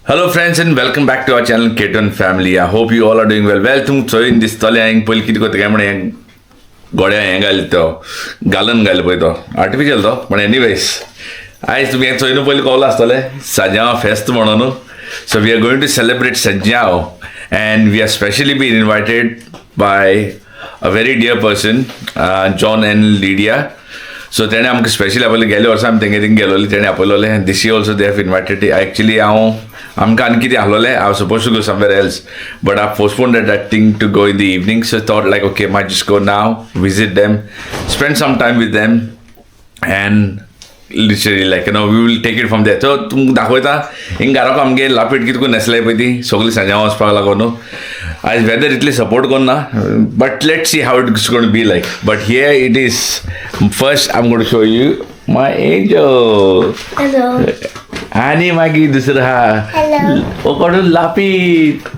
Hello friends and welcome back to our channel K1 Family. I hope you all are doing well. Well, तुम चोय दिसतले Hong पयली कितें कोता काय म्हणे गोड्या हें घाल तो घालन घाल पळय तो आर्टिफिशियल तो पण एनीवेज आयज तुमी हें चोयनू पयलीं कळलं आसतलें सजांव फेस्त म्हणून. So we are going to celebrate Sajjao and we are specially been invited by a very dear person, John and Lydia. So तेणे आमकां स्पेशली आपले गेले वर्सा आमी तेंगे थिंग गेलोले तेणे आपयलोले this year also they have invited actually हांव आमकां आनी कितें आहलोलें I was supposed to go somewhere else but I postponed that thing to go in the evening, so I thought like okay might just go now, visit them, spend some time with them and literally like we will take it from there. So तुमकां दाखयता हिंग घराको आमगे लापीट कितको नेसल्याय पळय ती सगळीं सजावं वचपाक लागून आज वेदर इतली सपोर्ट करना but let's see how it's going to be like. But here it is. First I'm going to show you my angel. Hello. आणि मागीर दुसरं हा Hello. ओकडून लापीट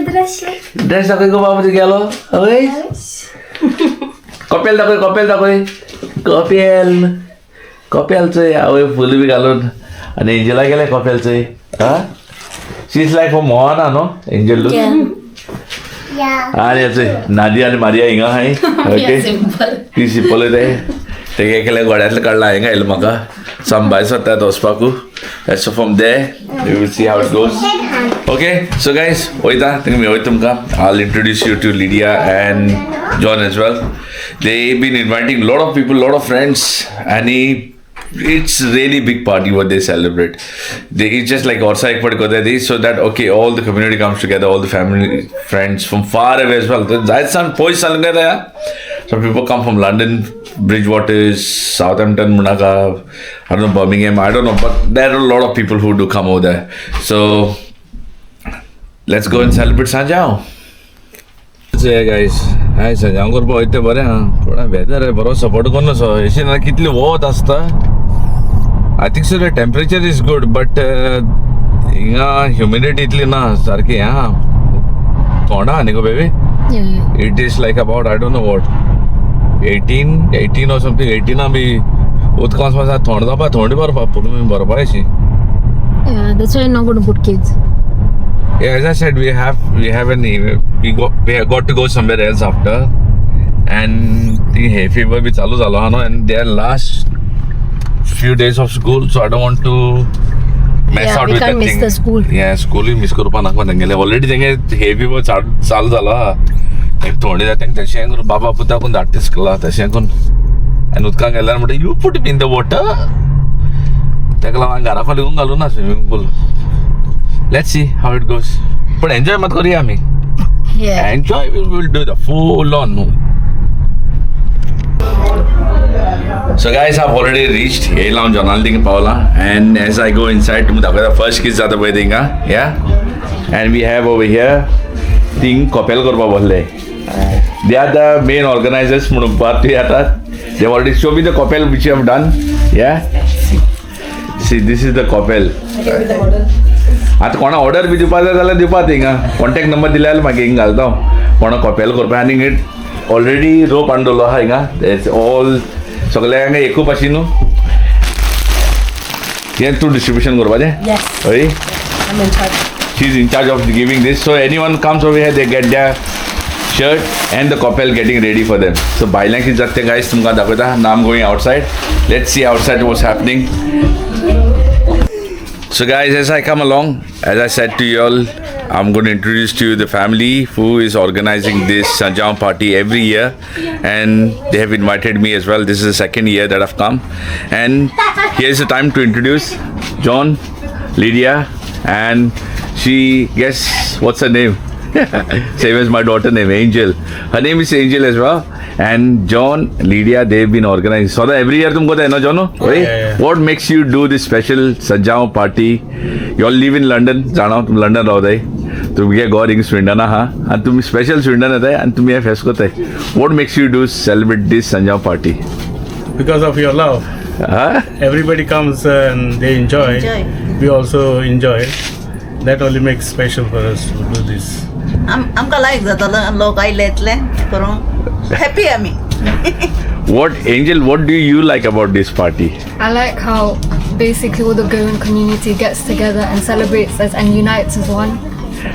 ड्रेस दाखय गो बाबा गेलो हय कपेल दाखय कपेलचंय आवय फूल बी घालून आणि एंजला गेले कपेलचंय हा शी इज लायक फ्रॉम मोहना नो एंजल लुक Yeah. आणि याचंय नादिया आणि मारिया हिंगा हाय ओके ती सिंपल आहे ते एकेले गोड्यातलं काढला हिंगा येईल म्हाका सांबाय स्वतात वचपाकू so from there we will see how it goes. Okay, so guys, oita, I'll introduce you to Lydia and John as well. They've been inviting a lot of people, a lot of friends, and it's really big party what they celebrate. It's just like Orsa Ekpad Kodadi, so that okay, all the community comes together, all the family, friends from far away as well. That's some poise salgada. Some people come from London, Bridgewater, Southampton, Monaco, I don't know, Birmingham, I don't know, but there are a lot of people who do come over there. So let's go and celebrate Sajjao. So yeah guys, हाय सजाव करपा वयता बरें हा पूण weather आहे बरो support करना सो अशी ना कितली वोत आसता. I think so the temperature is good but हिंगा ह्युमिडिटी इतली ना सारकी हा थोडा न्ही go baby. It is like about I don't know what 18 or something 18 बी उदका वचपा थंड जावपा थंडी भरपा पूण भरपा अशी. Yeah, that's why I'm not going to put kids. Yeah, as I said, we have got to go somewhere else after, and the hay fever bhi chalu zalo hano, and they are last few days of school, so I don't want to mess out we with can't that miss thing. the school. Yeah, school miss करपा नाका तेंगेले already तेंगे hay fever चालू जाला. एक थोडे जाते तशें करून बाबा पुता कोण धाडटीस केला तशें करून आनी उदकाक गेल्यार म्हणटा you put in the water तेका लागून घरा फाटी घेवन घालूं ना swimming pool. Let's see how it goes. But enjoy mat koriya ami. Yeah. Enjoy, we will do the full on. So guys, I've already reached A Lounge Jonalding Paula, and as I go inside, the first kids are the wedding, yeah. And we have over here thing Kopel Korba bolle. They are the main organizers. Party ata. They already show me the Kopel which you have done. Yeah. See, this is the Kopel. आता कोणा order B दिवपा जाय जाल्यार दिवपाक हिंगा contact number दिल्यार मागीर हिंगा घालता कोणा कॉपेल करपा आनी हिंगा ऑलरेडी रोप हाडलो आहा हिंगा ऑल सगळ्यांक एकू पाशी न्हू हें तूं डिस्ट्रिब्युशन करपाचें हय she is in charge of giving these. So any one comes over here they get their shirt and the couple getting ready for them. So बायलांक कितें जाता तें गायज तुमकां दाखयता. Now I'm going outside. Let's see outside what's happening. So guys, as I come along, as I said to you all, I'm going to introduce to you the family who is organizing this Sajjao party every year, and they have invited me as well. This is the second year that I've come, and here's the time to introduce John, Lydia, and she, guess what's her name? Same as my daughter name, Angel. Her name is Angel as well. And John, Lydia, they've been organizing. So that every year तुमको तो है ना John? Right? Yeah. What makes you do this special Sajjao party? You all live in London. जाना तुम London रहो दे. तुम ये गौरिंग Swindon हाँ. and तुम special स्विंडन है and तुम ये फेस्ट करते. What makes you do celebrate this Sajjao party? Because of your love. Huh? Everybody comes and they enjoy. We also enjoy. That only makes special for us to do this. आमकां लायक जातालो लोक आयले इतले करूंक happy आमी. What Angel? What do you like about this party? I like how basically all the Goan community gets together and celebrates as and unites as one.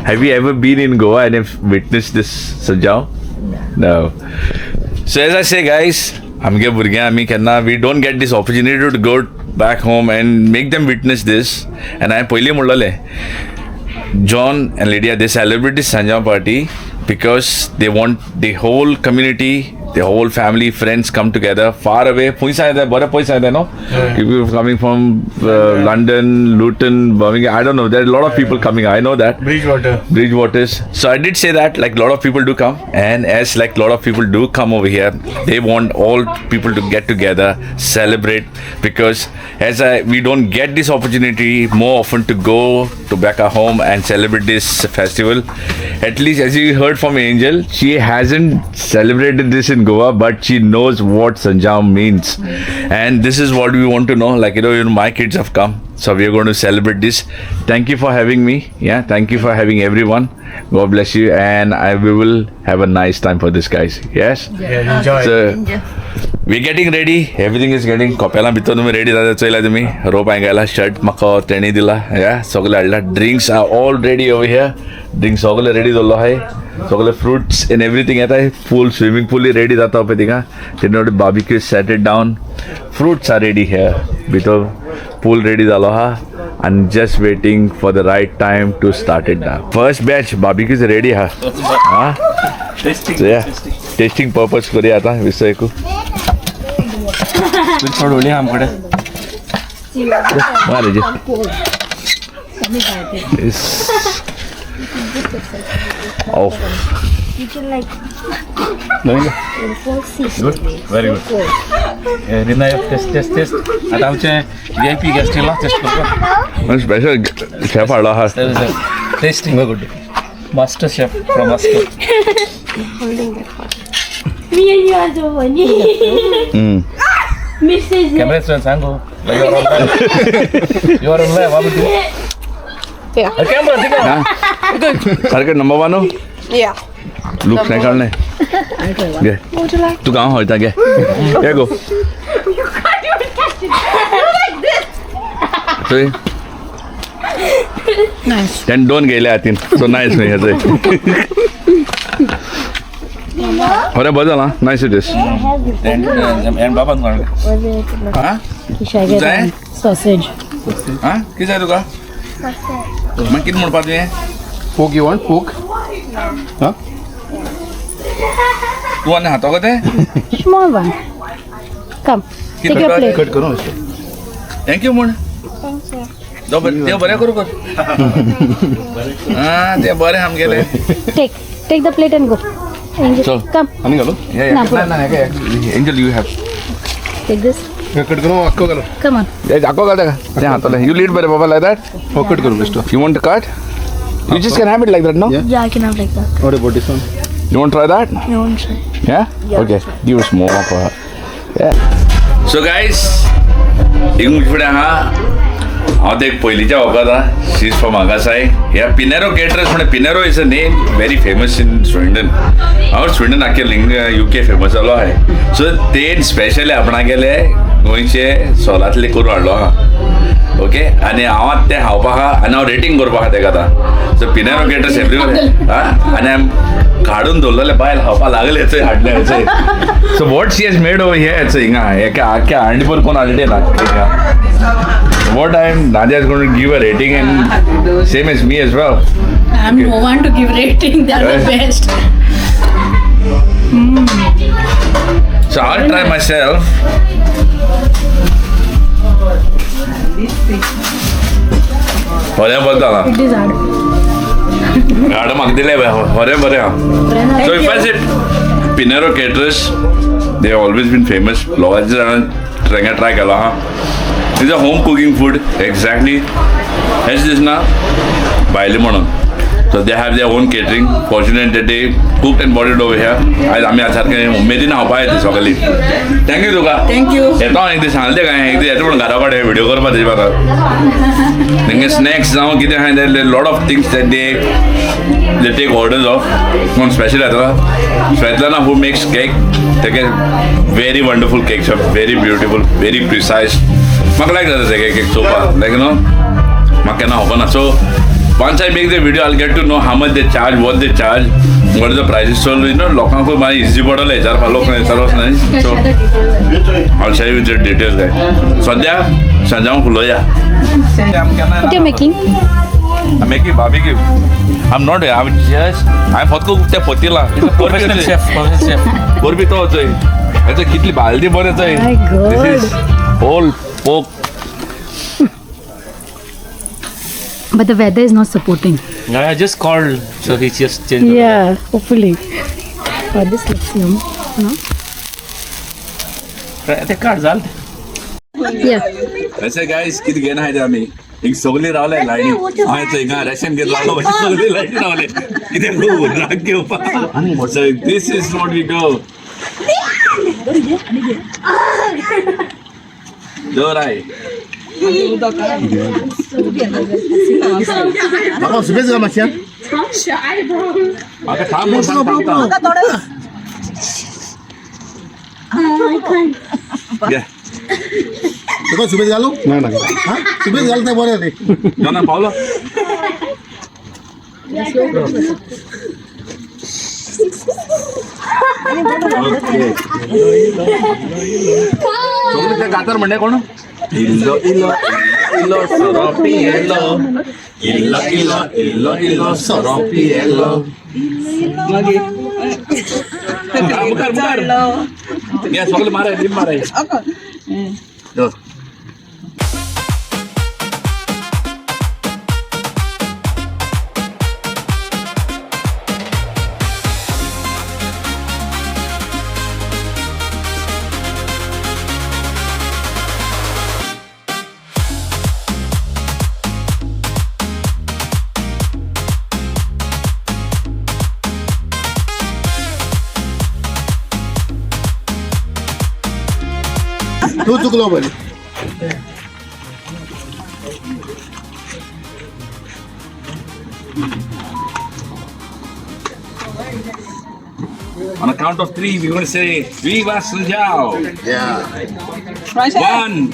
Have you ever been in Goa and have witnessed this, Sanjao? No. So as I say, guys, we don't get this opportunity to go back home and make them witness this. And I pहिले म्हणलेले, John and Lydia, they celebrate this Sanjao party because they want the whole community, the whole family, friends come together far away. No? People coming from London, Luton, Birmingham. I don't know. There are a lot of people coming. I know that. Bridgewaters. So I did say that like a lot of people do come, and as like a lot of people do come over here, they want all people to get together, celebrate, because we don't get this opportunity more often to go to back our home and celebrate this festival. At least as you heard from Angel, she hasn't celebrated this in Goa, but she knows what Sanjao means. And this is what we want to know. Like, my kids have come, so we are going to celebrate this. Thank you for having me. Yeah, thank you for having everyone. God bless you. And we will have a nice time for this, guys. Yes? Yeah, enjoy. So, we're getting ready. Everything is getting. Kopela bito nume ready dada choila tumi. Rope angala, shirt mako, teni dila. Yeah, sogle alla. Drinks are all ready over here. Drinks sogle ready dollo hai. Sogle fruits and everything at hai. Pool, swimming pool ready data hope dinga. Then barbecue set it down. Fruits are ready here. Bito pool ready dalo ha. And just waiting for the right time to start it now. First batch barbecue is ready ha. Tasting. So yeah, tasting purpose kori ata visay ko. थोड़ी आमकडे Oh. You can like good very good Vinayak taste आता आमचे VIP guest ला taste करतो Special chef आला हा. Tasting good master chef from master holding that part. Me and you are the one. Mrs. Camera सांगो you are on live वाबू Yeah. Camera ठीक आहे सारखे नंबर 1 Yeah. लुक नाही काढणे घे तू कहाँ होता घे ये गो so Nice. then don't गेले आतीन so nice नाही ह्याचे अरे बदल हा nice it is एंड बाबा हा जाय Sausage. हा किती आहे तुका मग किती म्हणून पाहतोय पोक यू वांट पोक हां तू आणि हातो का ते Small one. Come. Take your plate. Cut करू थँक्यू म्हण Thank you. ते बरे करू कर हा ते बरे आम गेले Take the plate and go. Angel, चल. come. आणि घालू angel you have Take this. Cut करू अक्को घालू Come on. दाखव का ते हाताला यू लीड बरे बाबा लाईक दॅट हो कट करू best you want cut You just can have it like that, no? Yeah. Yeah, I can have like that. और बॉडी सॉन You want to try that? No one should. Yeah? Okay. Give us more for her. Yeah. So guys, English फुडें हा हांव ते पयलींच्या वोकात she is from हांगासाय ह्या Pinero caterers म्हणजे Pinero is a name very famous in Sweden हांव Sweden आख्खे UK famous जालो आहाय सो ते स्पेशली आपणा गेले गोंयचे सोलातले करून हाडलो आहा ओके आनी हांव ते खावपाक आहा आनी हांव रेटींग करपाक आहा तेका आतां सो पिनेरो केटरर्स एवरीवेर आनी हांव काडून दवरलेले बायल खावपाक लागले थंय हाडले थंय so what she has made over here हिंगा एका आख्या हांडीभर कोण हाडले ना what Nadia is going to give a rating and same as me as well. I'm no one to give rating. They're the best. So I'll try myself. Hore badala. It is hard. Hard mag dile hore bare ha. So if I say Pinero Caterers, they have always been famous. Lots of try kala ha. It's a home cooking food exactly as this now by Limonon. So they have their own catering. Fortunate that they cooked and brought it over here. आज आम्ही आज सारखे मेदीना हाव पाय सकाळी. Thank you तुका. Thank you. येतो एक this सांगले काय एक दिस येतो पण घराकडे व्हिडिओ करपा तेजे बाबा. Then snacks जाऊ किती आहे there are lot of things that they take orders of. One special आता Svetlana who makes cake. They get very wonderful cakes, very beautiful, very precise. म्हाका लायक जाता तेका एक चोवपाक लायक नो म्हाका केन्ना खबर सो once I make the video I'll get to know how much they charge, what they charge, what is the prices. So you know लोकांक मागीर easy पडले चार फार लोक विचारच नाही सो I'll share with the details guys. सद्या सांजांक उलोवया What are you making? I'm making barbecue. I'm not. I'm just. I'm फक्त त्या पतीला. Professional chef. Porbi तो होतोय. याचं कितली बालदी बनवतोय. My God. This is whole pork. But the weather is not supporting. I just called, so he just changed. Yeah, hopefully. Oh, this looks yum. No? ते काढ झालं. Yeah. That's guys किती घेणं आहे ते आम्ही. एक सगळी रावले लाईनी. आयचं एक रेशन घेत लागलो सगळी लाईनी रावले. किती खूप राग घेऊ पा. So this is what we do. जोर आहे. सुबेज का मागच्या माका थांब घ्या तुका सुबेज घालू नाही हा सुबेज घालता बरं ते ना पावलं त्या कातर म्हणणे कोण इल्लो इल्लो इल्लो सरोपी इल्लो इल्लो इल्लो इल्लो इल्लो सरोपी इल्लो मुखार या सगळे मारे लिंब मारे तू चुकलो बरं On a count of 3, we're going to say Viva Sanjao. Yeah. 1,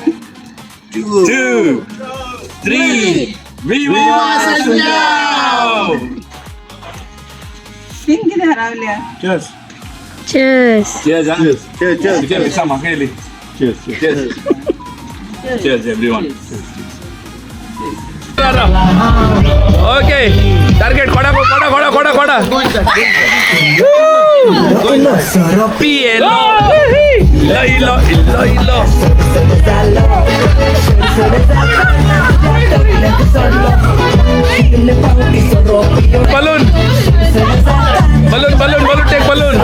2, 3. Viva Sanjao! Cheers. Cheers. Cheers, huh? Cheers. Cheers. Cheers. Cheers, Sam, Akeli. Cheers. Cheers. Cheers, everyone. Okay, target, koda. Pielo. Illo. Balloon, take balloon.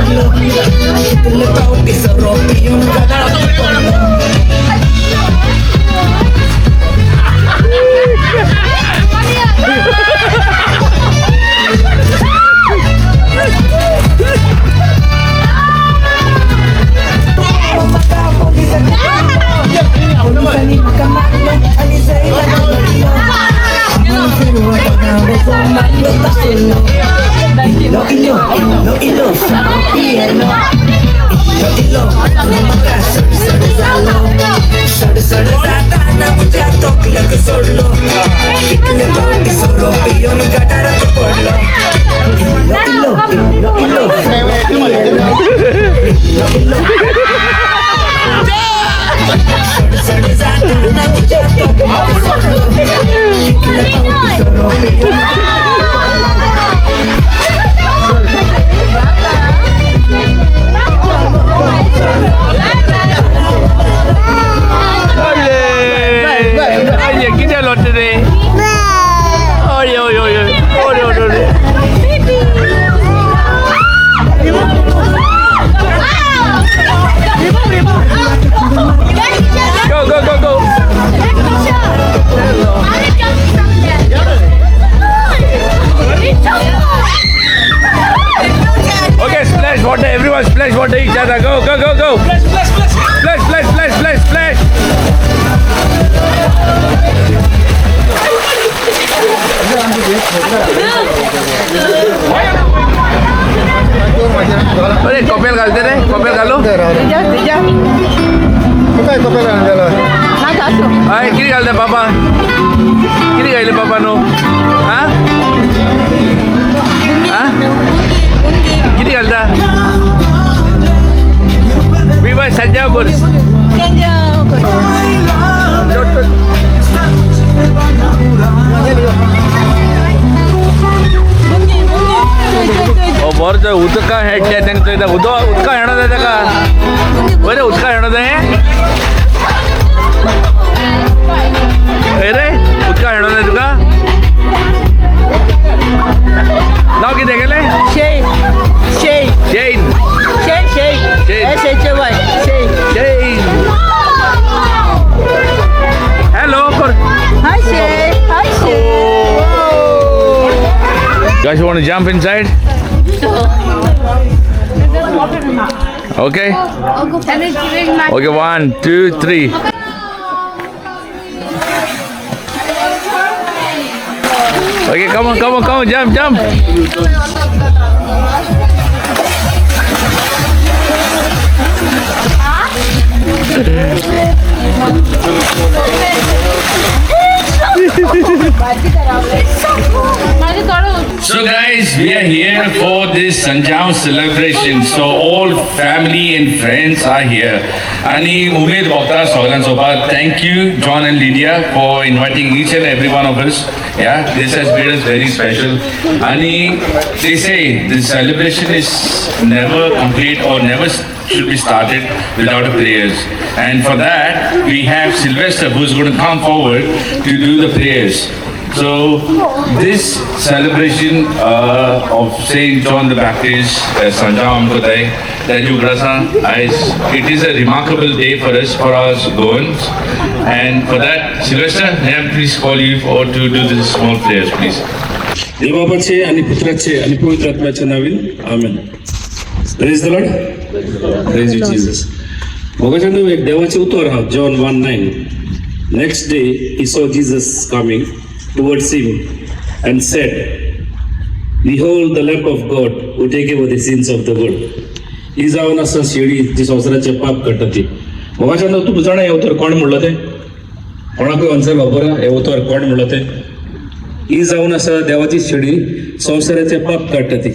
Go. Okay, splash water. Everyone splash water each other. Go. Splash. अरे कपेल घालते रे कपेल घालो कुठं आहे कपेला आणलेला हय कितें घालता बाबा कितें घायलें बाबा न्हू आं आं कितें घालता बी बाय सज्जा कर बरो तर उदका हेडले तांकां उदका हेणो जाय ताका बरें उदका हेणो जाय रे उदका हेणो जाय तुका नांव कितें गेलें Shane Shane hello Guys, you want to jump inside? Okay. Okay, 1, 2, 3. Okay, come on, jump. So guys, we are here for this Sanjam celebration. So all family and friends are here. Ani Umed Bhakta Sogan Soba, thank you John and Lydia for inviting each and every one of us. Yeah, this has made us very special. Ani, they say the celebration is never complete or never should be started without prayers. And for that, we have Sylvester who's going to come forward to do the prayers. So this celebration of Saint John the Baptist, Sanjam Kodai, that you it is a remarkable day for us, for our Goans. And for that, Sylvester, may I please call you for to do this small prayers, please. देवाचे आणि पुत्राचे आणि पवित्र आत्म्याच्या नावाने amen. Praise the Lord. Praise you Jesus. मोगाच्यानं एक देवाचे उतर हा John 1:9. Next day he saw Jesus coming towards him and said, Behold the Lamb of God who take away the sins of the world. ही जाऊन असं शेळी जी संवसाराचे पाप करता ती. मोगाच्यानं तू जाणा हे उतर कोण म्हणलं ते? कोणाकूय आन्सर खबर हे उतर कोण म्हणलं ते? ही जाऊन असं देवाची शेळी संवसाराचे पाप काडटा ती.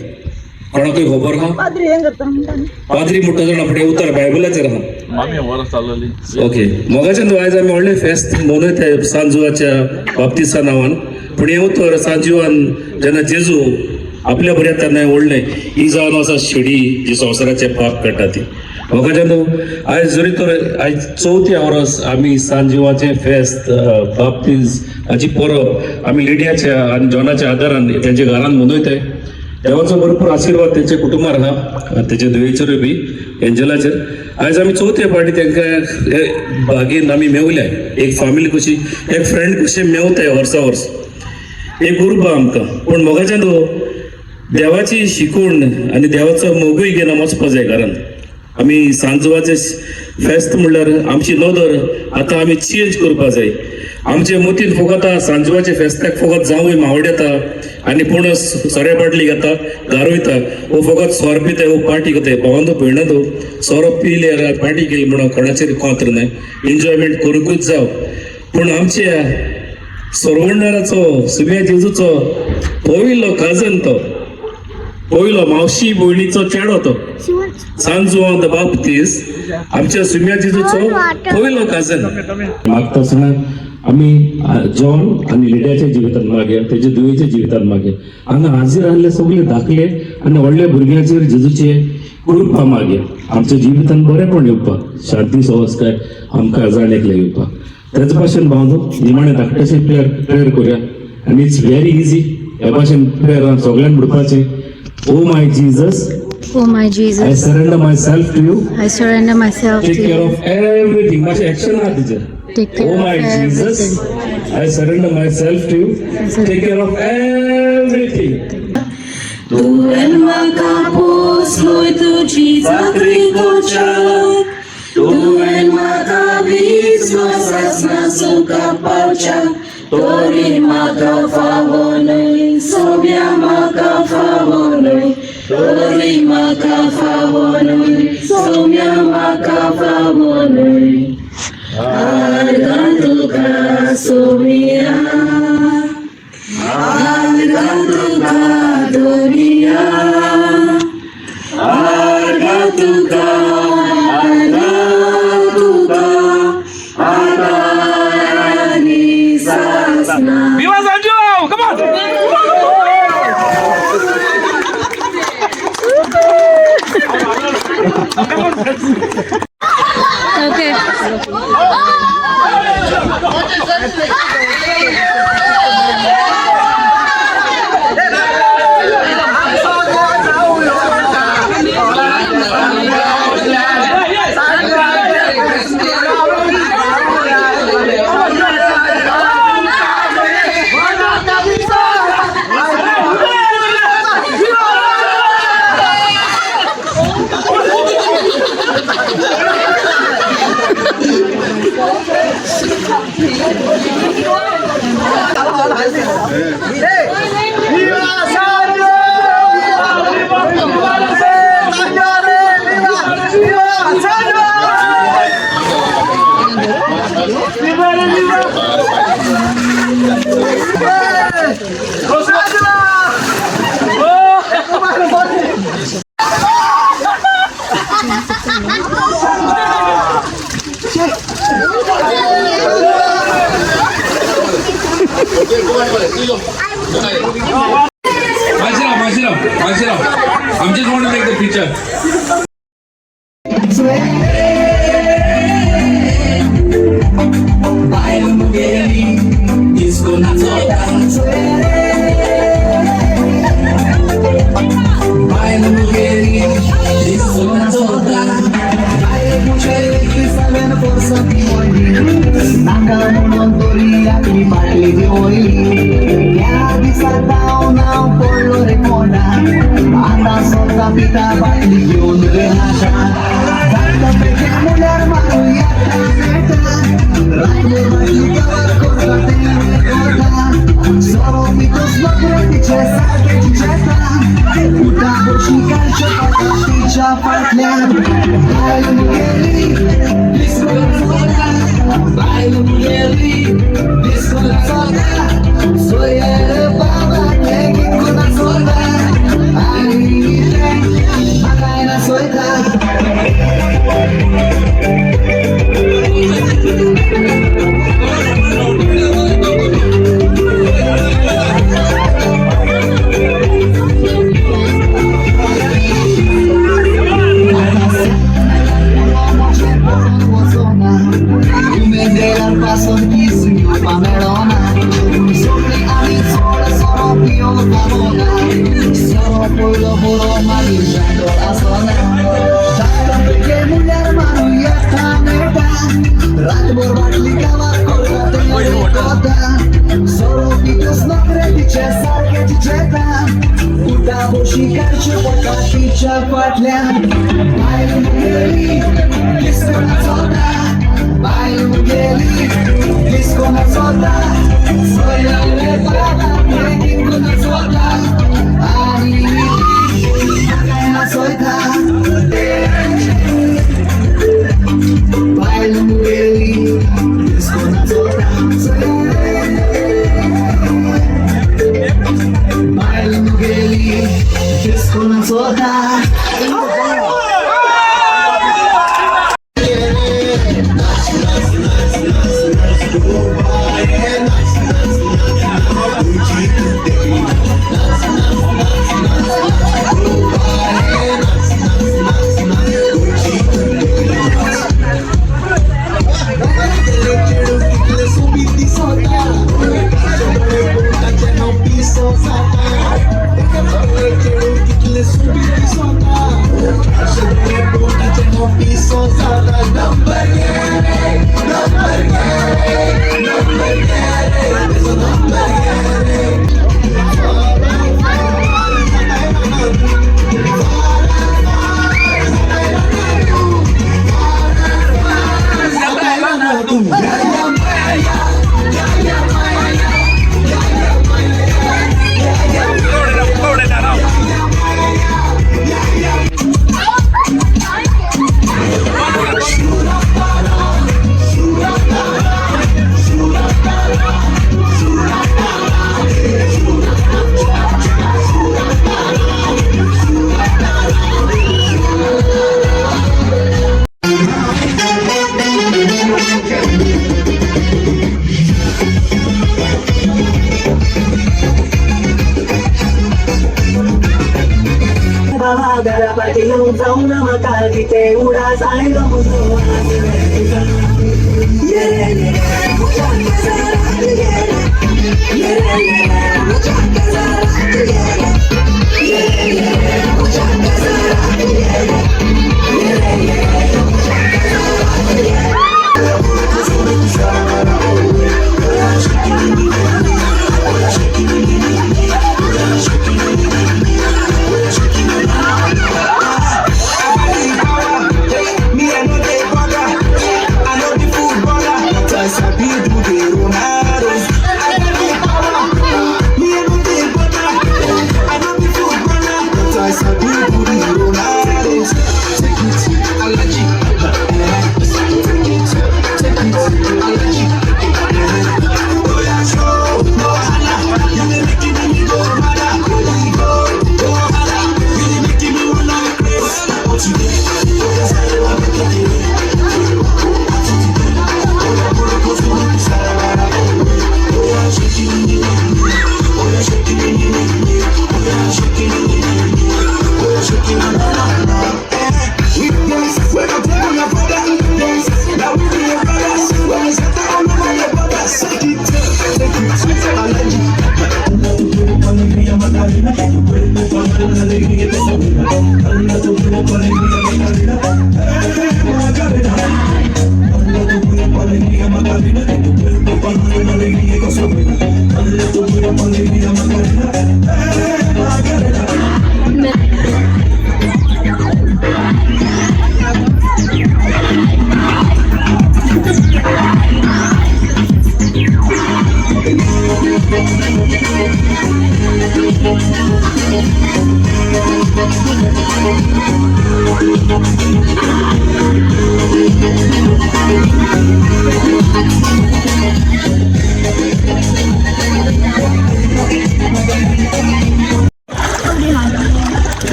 कोणाकूय खबर हा? पाद्री म्हणटा जाणा फुडें उतर बायबलाचेर आहा. ओके मोगाच्यान आयज आमी व्हडलें फेस्त मनयताय सांजुवाच्या बाप्तिसा नांवान. पूण हें उतर सांजुवान जेन्ना जेजू आपल्या बऱ्या तेन्ना व्हडलें ही जावन आसा शिडी जी संवसाराचे पाप काडटा ती. मोगाच्यान आयज जरी तर आयज 4थी वर्स आमी सांजुवाचें फेस्त बाप्तीज हाची परब आमी लिडियाच्या आनी जॉनाच्या आदारान तेंच्या घरान मनयताय. देवाचो भरपूर आशिर्वाद तेंच्या कुटुंबार आहा, तेच्या दुयेचेरूय बी एंजलाचेर. आयज आमी चवथे फावटी तांकां बागेन आमी मेवल्या. एक फॅमिली कशी एक फ्रेंड कशें मेवताय वर्सा वर्स. एक उर्बा आमकां. पूण मोगाच्यान देवाची शिकवण आनी देवाचो मोगूय घेवन वचपा जाय घरान. आमी सांजवाचें फेस्त म्हणल्यार आमची नदर आतां आमी चेंज करपा जाय. आमचे मतीन फकत सांजवाच्या फेस्ताक फकत जावूय मावड येता आनी पूण सोऱ्या पाटली घेता गारोयता वो फकत सोर पिताय वो पार्टी करताय. भोवंदो पळयनात सोरो पिले पार्टी केली म्हणून कोणाचेर कोंत्र न्हय. एन्जॉयमेंट करूंकूच जाव. पूण आमच्या सोरवंडाराचो सुम्या जेजूचो पयलो काजन तो पयलो मावशी भयणीचो चेडो तो सांजुवान द बाप्तिस्ट आमच्या सुम्या जेजूचो पयलो काजन. मागता आसतना आमी जॉन आनी लिडियाच्या जिवितांत मागया तेजे दुयेच्या जिवितांत मागया. हांगा हाजीर आसले सगळे धाकले आनी व्हडल्या भुरग्यांचेर जेजूचे कृपा मागया. आमच्या जिवितांत बरेपण येवपाक शांती संस्कार आमकां जाणेकले येवपाक. तेच भाशेन भावनो निमाणे धाकटेशे प्रेयर करुया आनी इट्स व्हेरी इजी. ह्या भाशेन प्रेयर सगळ्यांक म्हणपाचें oh my Jesus Oh my Jesus, I surrender myself to you. I surrender myself Take to care you. of everything. Much action are there. Take care Oh my of Jesus, everything. I surrender myself to you. Take care of everything. Tu el macapos lui tu cizatricocia, tu el macabis nossas na suca paucia, tori macafavonui, sobia macafavonui, tori macafavonui, sobia macafavonui. Argantu Okay. Myself. I'm just want to make the picture. Ganpati जाऊन मका तिथे उडा Sai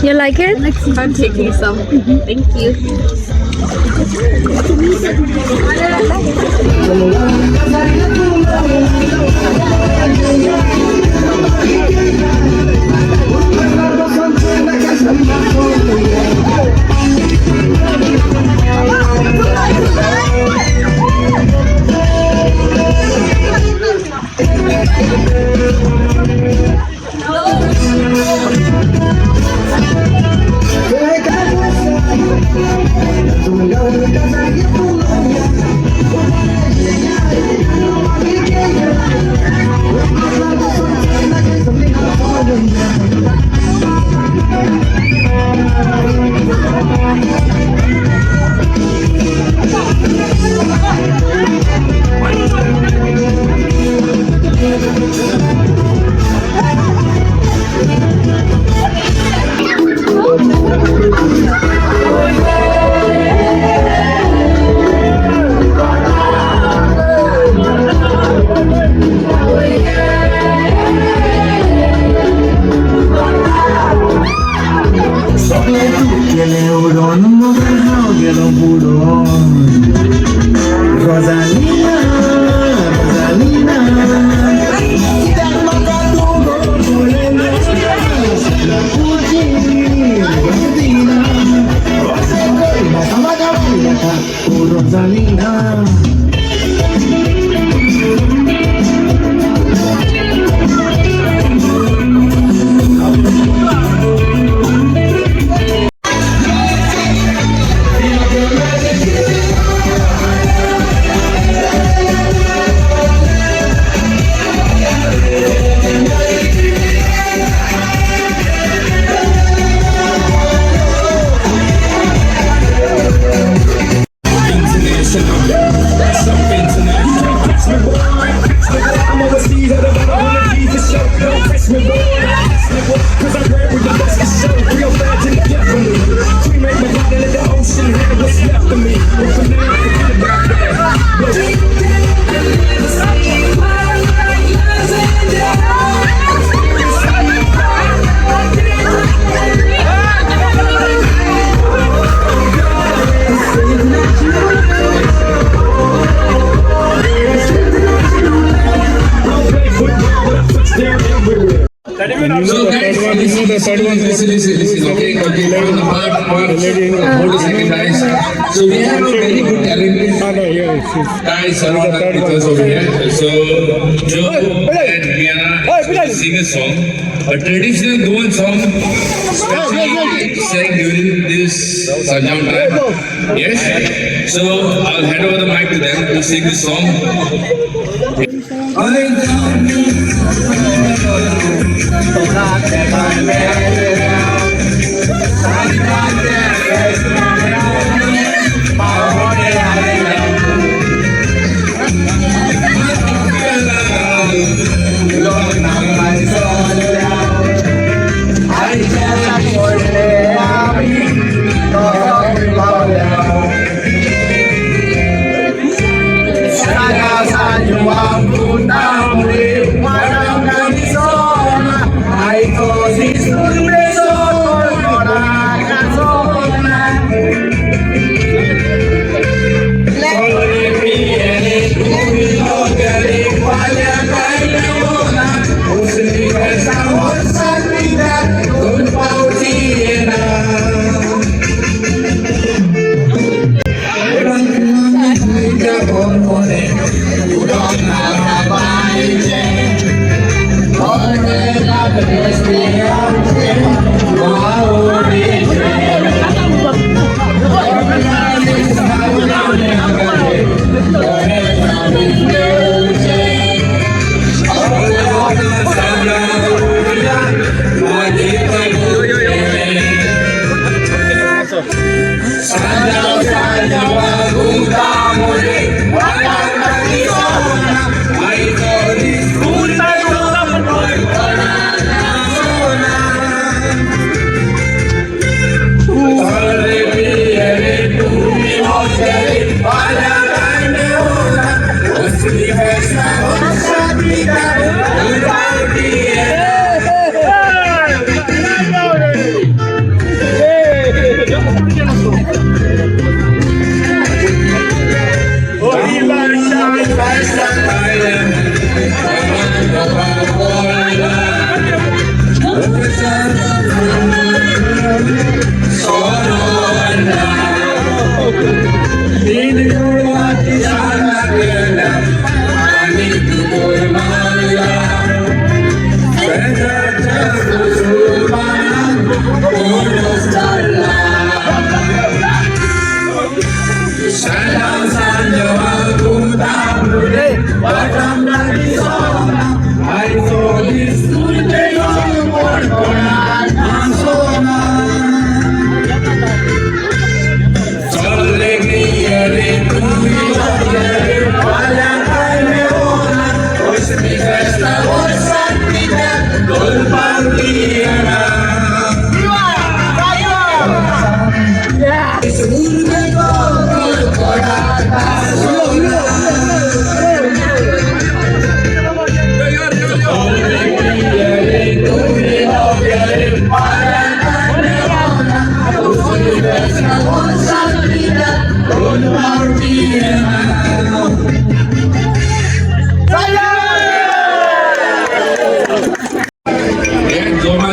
You like it? I'm taking some. Thank you. Football. So guys, listen, okay, part, hold a second guys. So we have a very good talented guys around with us over here. So Joe and Rihanna sing a song, a traditional Goan song, especially sang during this sundown time. Yes? So I'll hand over the mic to them to sing this song.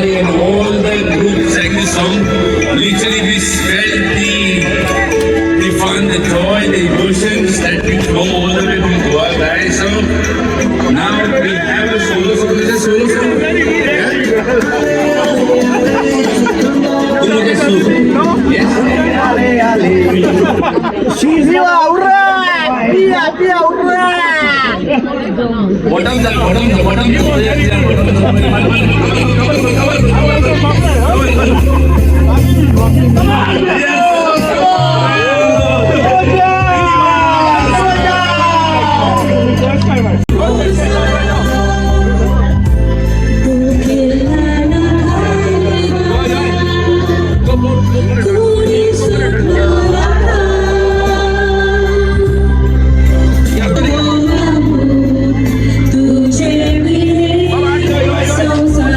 And all the groups sang the song. Literally, we felt the fun, the joy, the emotions that we flow all the way from Goa, guys. So now we have a solo song. Is it a solo song? Yes. Bottom. तुझे मिले संसार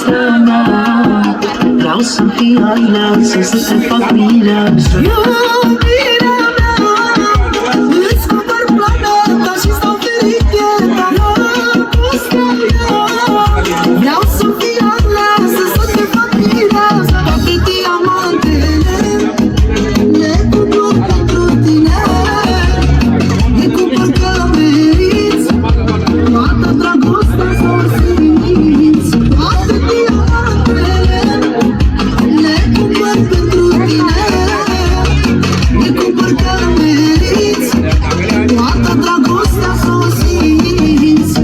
sana. Vreau să fii al meu, să te fac bine. Iubirea mea, îți cumpăr planeta și stau ferit viața. Dragostea mea, vreau să fii al meu, să te fac bine. Toate diamantele le cumpăr pentru tine. Le cumpăr că meriți toată dragostea să o simți. Toate diamantele le cumpăr pentru tine. Le cumpăr că meriți toată dragostea să o simți.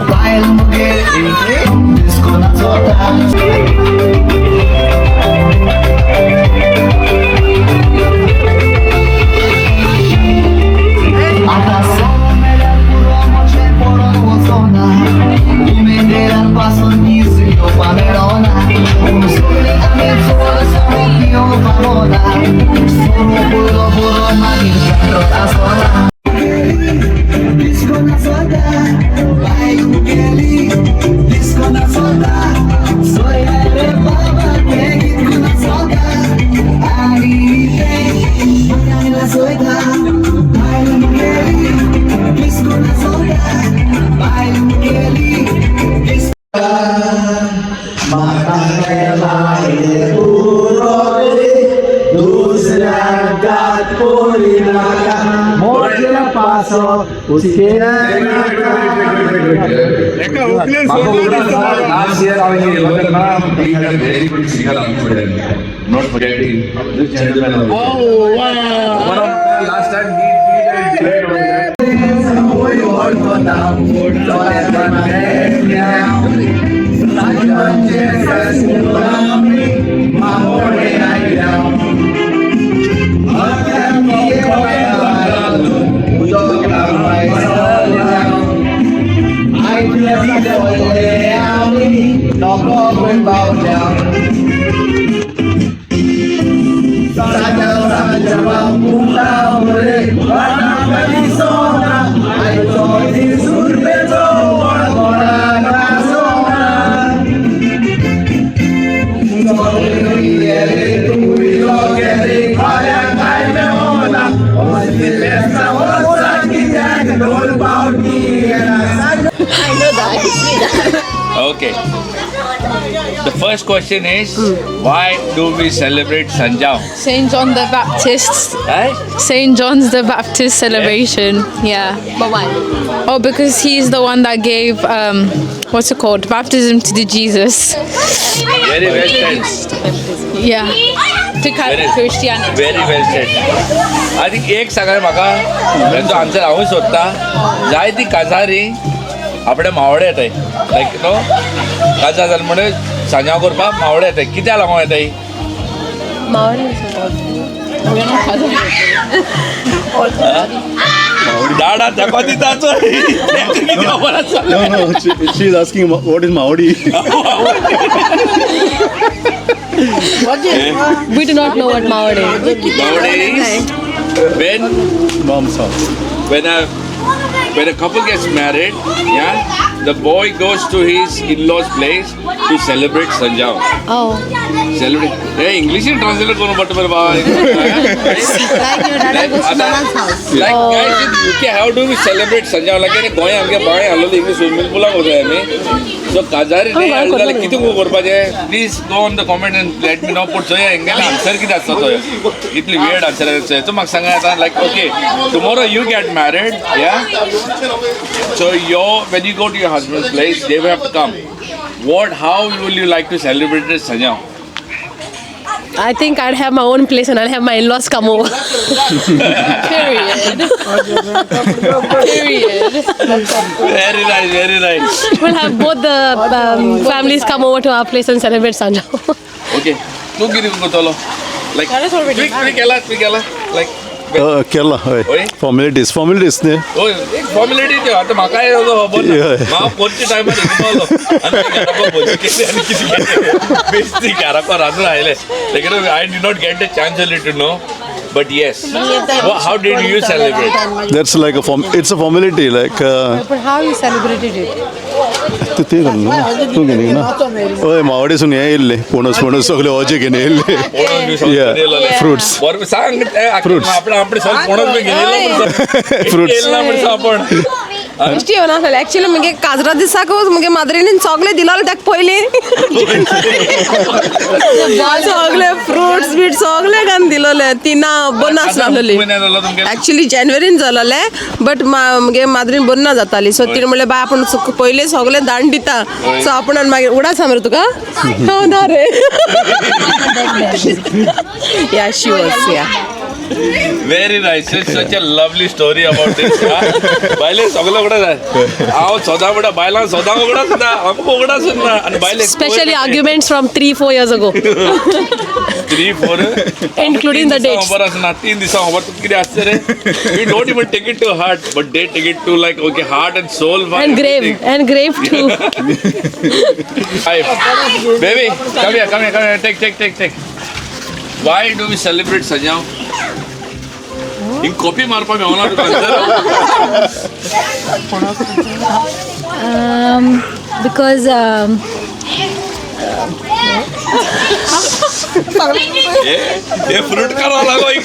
Baile mulher, desconto total. Last year, very good singer. Not forgetting this gentleman. Oh, wow. Last time he played over there. Okay. The first question is, why do we celebrate Sanjao? Saint John the Baptist. Right? Saint John's the Baptist celebration. Yeah. But why? Oh, because he's the one that gave what's it called? Baptism to the Jesus. Very well said. Yeah. To Christianity. Very well said. I think एक सगळ्या म्हाका हेचो answer हांवूय सोदता. जाय ती काजारी आपणे मावडे येताय. लायक नो काजार जालें म्हणून सांजाव करपाक मावडे येताय. कित्याक लागून येताय? दाडा तेको दिताचो. No, she is asking what is Maori. We do not know what Mawad is. Nowadays, when Mom's house. when a couple gets married, yeah, the boy goes to his in-laws' place to celebrate Sanjao. Oh. Celebrate. Hey, English in translate करो but मेरे भाई. Like your dada goes to Nana's house. Like guys in UK, how do we celebrate Sanjao? Like any boy आमगे bye आलो English सुनमिल बोला होता है में. So काजारी नहीं आलो like कितु को करपा जाए. Please go on the comment and let me know. Put जो है इंग्लिश answer की दास्ता तो है. इतनी weird answer है. तो मग सांगा था like okay, tomorrow you get married, yeah. So when you go to your husband's place, they will have to come. How will you like to celebrate this Sanjao? I think I'd have my own place and I'll have my in-laws come over. Period. Period. Very nice, very nice. We'll have both the families come over to our place and celebrate Sanjao. Okay. Tu kiri ko tolo. Like quick like Kerala, Oi? formalities ne. oh, एक formality ते आता म्हाका हे बोल मा कोणच्या timer बोलो आणि घराको बोल किती बेस्ती घराको राजू आयले लेकिन I did not get the chance to know. But yes, how did you celebrate? That's like it's a formality like. But how you celebrated it? तू ते कर ना तू के नहीं ना ओए मावडे सुन ये ले पोनस सगळे ओजे के नहीं ले yeah fruits वर सांग आपण आपण सगळे पोनस में गेलेलो Fruits. केला पण आपण Actually, actually, मुझे काजरा दिसा को मुझे मादरीने चॉकलेट दिलाल तक पहिले चॉकलेट फ्रूट्स बीट चॉकलेट कान दिलोले तिना बोनस लागले एक्चुअली जानेवारीन जालोले बट मुगे मादरीन बोनस जाताली सो तिने म्हणले बाय आपण पहिले सगळे दान दिता सो आपण मागे उडा सामर तुका हो ना रे या शी वाज या Very nice. It's such a lovely story about this. बायले सगळं उघडा जाय. आओ सौदा उघडा बायला सौदा उघडा सुद्धा हमको उघडा सुद्धा आणि बायले Especially arguments from 3-4 years ago. 3-4 Including the dates. बरं असं ना 3 दिवसा होवर तू किती असते रे. We don't even take it to heart, but they take it to like okay heart and soul. And grave too. Baby, come here. Take. Why do we celebrate Sanjao? In copy marpa में होना तो Because ये fruit करा लगो ये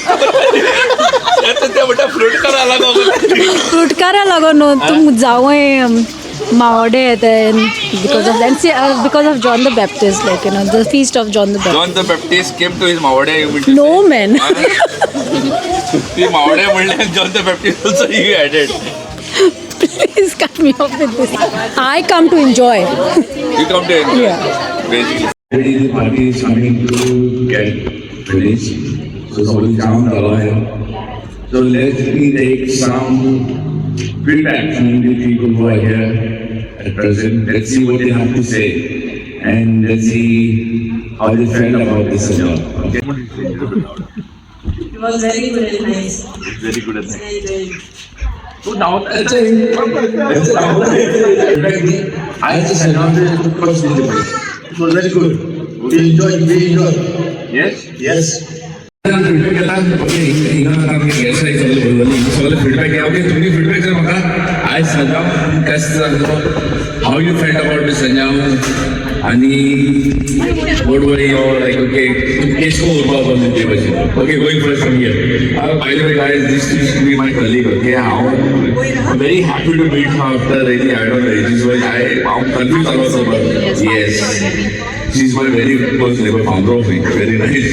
तो ते बटा फ्रूट करा लगो fruit kara lago no tum jawe Maode then because of John the Baptist, like the feast of John the Baptist. John the Baptist came to his Maode. No man. The Maode John the Baptist also he added. Please cut me off with this. I come to enjoy. You come to enjoy. Basically. Already the party is coming to get finished. So sorry, down the line. So let me take some feedback from the people who are here at present. Let's see what they have to say. And let's see how they felt about this job. Okay. It was very good and nice. Very good. So now, I just announced the first interview. It was very good. We enjoyed. Yes? Yes. Feedback तुम्ही feedback जर म्हाका आयज संजाव कशें जालो how you felt about this संजाव आनी what were your like okay केस को उरपाक बंद ते भाशेन okay going first from here by the way guys this is be my colleague okay how very happy to meet her after really I don't know it is why I am confuse about yes she's my very close neighbor, founder of it. Very nice.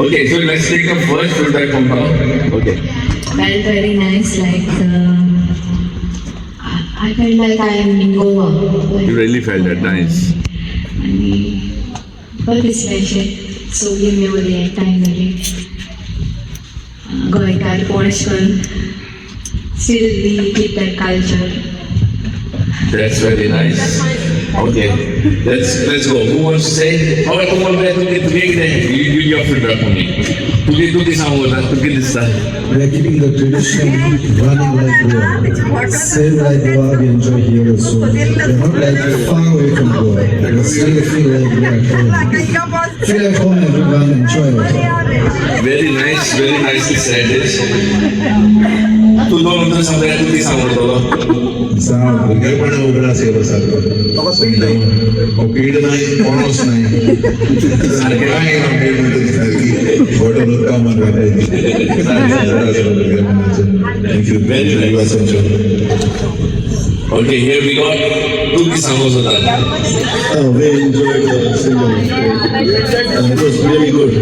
Okay, so let's take the first feedback from her. Okay. Felt very nice. Like I felt like I am in Goa. You really felt that, nice. But this special. So give me all the time really. Goikar, Poneshkar. Still we keep that culture. That's very nice. Okay, let's go. Who wants to say? Oh, come on, you your feedback for me. Tu सांगू ना, तू किती सांग? We are keeping the tradition running like Goa. Same like Goa, we enjoy here also. We're not like far away from Goa. We still feel like we are home. Feel like home, everyone enjoy it. Very nicely said it. तू दोन उत्तर सांगूया, तू ती सांगू Sound, we पण उघडा सेवा सारखं. पीड नाही, कोणच नाही. सारखे नाही ना पीड म्हणतो सारखी. फोटो लोक कामात राहायची. Thank you very much. Okay, here we got तू ती सांगू होता. We enjoyed the singing. It was really good.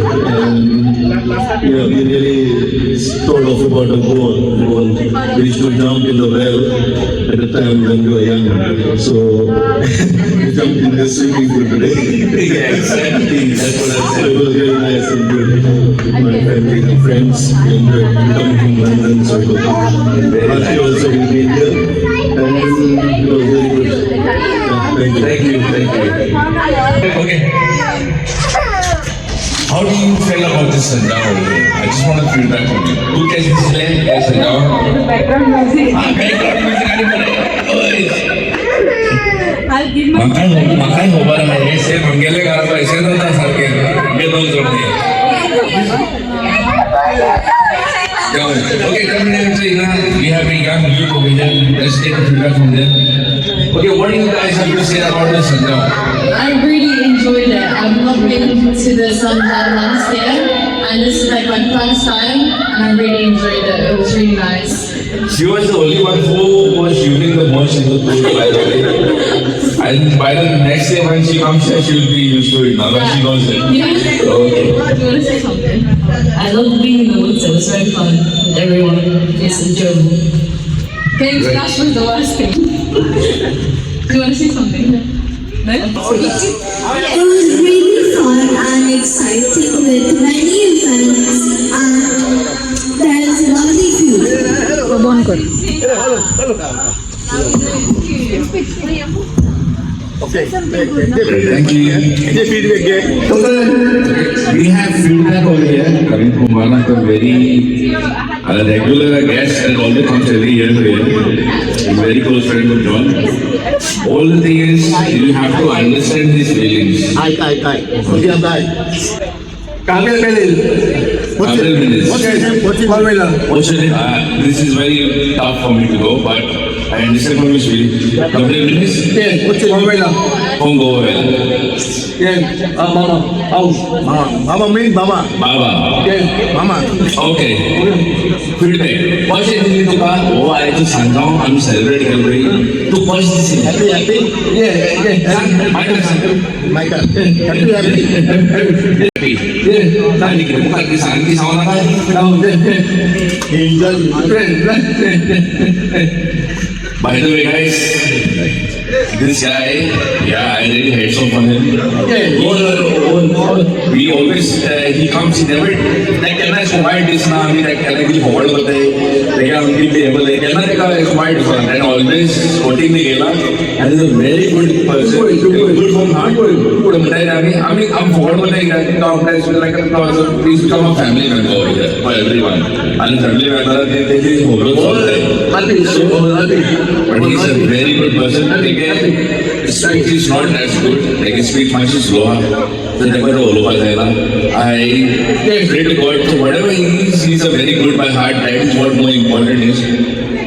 We really told off about the goal. We used to jump in the well at the time when we were young. So we jumped in the swimming pool today. Yeah, exactly. That's what I said. It was really nice and good. My family and friends enjoyed coming from London. So it was Archie also will be here. And it was very good. Thank you. Okay. How do you feel about this Sanjao? I just want a feedback from you. Who gets this land? Yes, Sanjao. Background music. Background music. Makai hoba na hai. Se mangele gara to aise na tha sarke. Ye dog jodne. Okay, coming in to we have a young youth over here. Let's take a feedback from them. Okay, what do you guys have to say about this Sanjao? I really enjoyed it. I've not been to the Sanjao last year, and this is like my first time, and I really enjoyed it. It was really nice. She was the only one who was using the most in the pool, by the way. And by the next day when she comes here, she will be used to it now that she goes in. Yeah. Okay. Do you want to say something? I love being in the woods. It was very fun with everyone. It's enjoyable. Getting slashed was the worst thing. Do you want to say something? No? It was really fun and exciting with many events and there is lovely food. Okay. Thank you. We have feedback over here coming from one of the very regular guests and also comes every year here. A very close friend of John. All the thing is, you have to understand these feelings. April Menes. What's your name? What's your name? This is very tough for me to go, but I understand what you're feeling. April Menes? Yeah, what's your name? From Goa. Yeah, Mama. Mama means Mama. Baba. Yeah, Mama. Okay. Feedback. What's your name? Oh, I just Sanjao. I'm celebrating everything. To watch this. Happy? Yeah. Michael. Michael. Happy. Tadi kita buka kisah sama apa? Enjoy. By the way, guys, this guy, yeah, I really hate so for him. We always, he comes, he never, like, can I provide this now? I mean, like, can I give hold of the, like, I'm give the able, like, can I provide this one? And always voting the gala, and he's a very good person. Good from heart, good. I mean, I'm forward with the guys, like, please become a family member over here for everyone. And family member, they hold on all the time. But he's a very good person. And again, his speech is not as good. Like his speech much is lower. So never all over there. I pray to God. So whatever he is, he's a very good by heart. That is what more important is.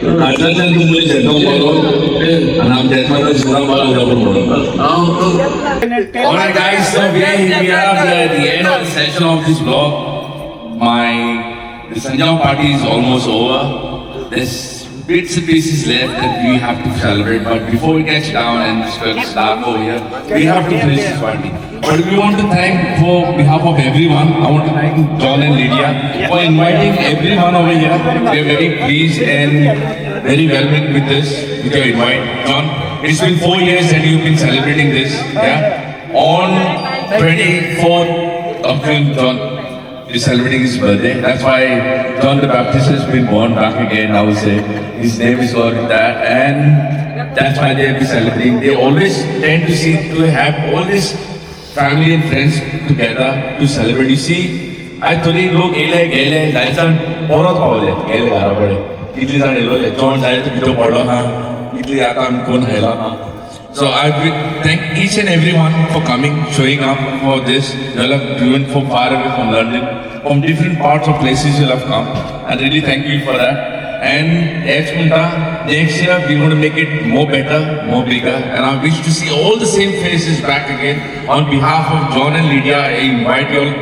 Other than to me, and I'm dead man is Alright guys, so we are at the end of the session of this vlog. The Sanjam party is almost over. There's bits and pieces left that we have to celebrate, but before we get down and start over here, we have to finish this party. But we want to thank, for behalf of everyone, I want to thank John and Lydia for inviting everyone over here. We are very pleased and very welcome with this, with your invite. John, it's been 4 years that you've been celebrating this, yeah? On 24th April, John is celebrating his birthday. That's why John the Baptist has been born back again, I would say. His name is called that, and that's why they have been celebrating. They always tend to have all this family and friends together to celebrate. You see, I told you, look, Gele, Dyson, Porot Hole, Gele Garabade. Italy are John died to Pito Podoha, Italy Akam Kon Hela. So I thank each and everyone for coming, showing up for this. You have driven from far away from London, from different parts of places you have come. I really thank you for that. And next year we're going to make it more better, more bigger. And I wish to see all the same faces back again. On behalf of John and Lydia, I invite you all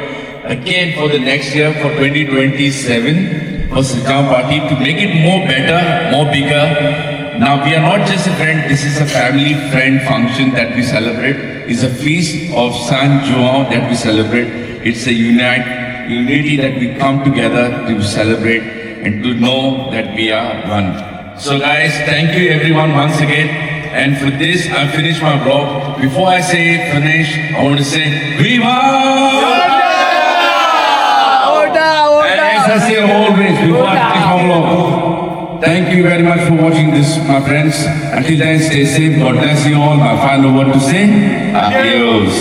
again for the next year, for 2027, for Sanjam party, to make it more better, more bigger. Now we are not just a friend, this is a family friend function that we celebrate. It's a feast of San João that we celebrate. It's a unity that we come together to celebrate and to know that we are one. So guys, thank you everyone once again. And for this, I finish my vlog. Before I say finish, I want to say Viva! And as I say always, before I finish my vlog, thank you very much for watching this, my friends. Until then, stay safe. God bless you all. My final word to say, adios.